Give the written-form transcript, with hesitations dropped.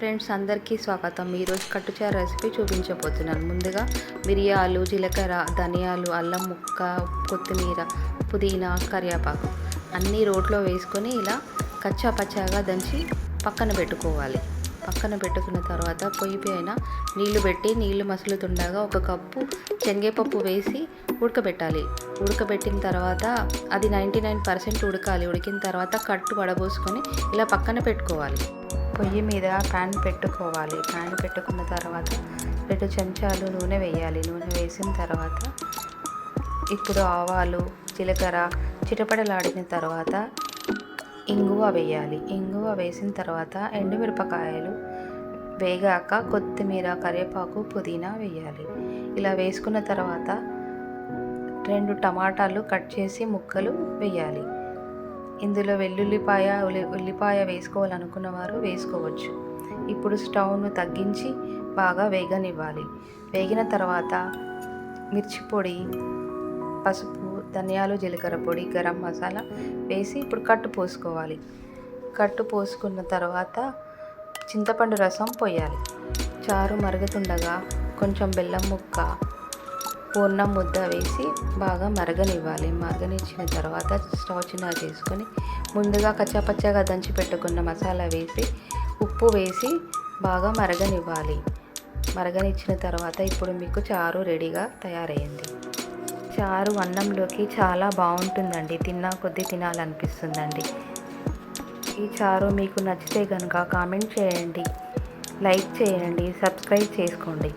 Friends, అందరికీ స్వాగతం. ఈరోజు కట్టుచారు రెసిపీ చూపించబోతున్నాను. ముందుగా మిరియాలు, జీలకర్ర, ధనియాలు, అల్లం ముక్క, కొత్తిమీర, పుదీనా, కరివేపాకు అన్నీ రోట్లో వేసుకొని ఇలా కచ్చా పచ్చాగా దంచి పక్కన పెట్టుకోవాలి. పక్కన పెట్టుకున్న తర్వాత పొయ్యి పైన నీళ్లు పెట్టి నీళ్లు మసులుతుండగా ఒక కప్పు శనగపప్పు వేసి ఉడకబెట్టాలి. ఉడకబెట్టిన తర్వాత అది 99% ఉడకాలి. ఉడికిన తర్వాత కట్టు వడబోసుకొని ఇలా పక్కన పెట్టుకోవాలి. పొయ్యి మీద ప్యాన్ పెట్టుకోవాలి. ప్యాన్ పెట్టుకున్న తర్వాత 2 చెంచాలు నూనె వేయాలి. నూనె వేసిన తర్వాత ఇప్పుడు ఆవాలు, జీలకర్ర చిటపటలాడిన తర్వాత ఇంగువ వేయాలి. ఇంగువ వేసిన తర్వాత ఎండుమిరపకాయలు వేగాక కొత్తిమీర, కరివేపాకు, పుదీనా వేయాలి. ఇలా వేసుకున్న తర్వాత 2 టమాటాలు కట్ చేసి ముక్కలు వేయాలి. ఇందులో ఉల్లిపాయ వేసుకోవాలనుకున్న వారు వేసుకోవచ్చు. ఇప్పుడు స్టవ్ను తగ్గించి బాగా వేగనివ్వాలి. వేగిన తర్వాత మిర్చి పొడి, పసుపు, ధనియాలు, జీలకర్ర పొడి, గరం మసాలా వేసి ఇప్పుడు కట్టు పోసుకోవాలి. కట్టు పోసుకున్న తర్వాత చింతపండు రసం పోయాలి. చారు మరుగుతుండగా కొంచెం బెల్లం ముక్క, పూర్ణం ముద్ద వేసి బాగా మరగనివ్వాలి. మరగనిచ్చిన తర్వాత స్టవ్ చిన్నగా చేసుకొని ముందుగా కచ్చాపచ్చాగా దంచి పెట్టుకున్న మసాలా వేసి ఉప్పు వేసి బాగా మరగనివ్వాలి. మరగనిచ్చిన తర్వాత ఇప్పుడు మీకు చారు రెడీగా తయారైంది. చారు అన్నంలోకి చాలా బాగుంటుందండి. తిన్నా కొద్దీ తినాలనిపిస్తుందండి. ఈ చారు మీకు నచ్చితే కనుక కామెంట్ చేయండి, లైక్ చేయండి, సబ్స్క్రైబ్ చేసుకోండి.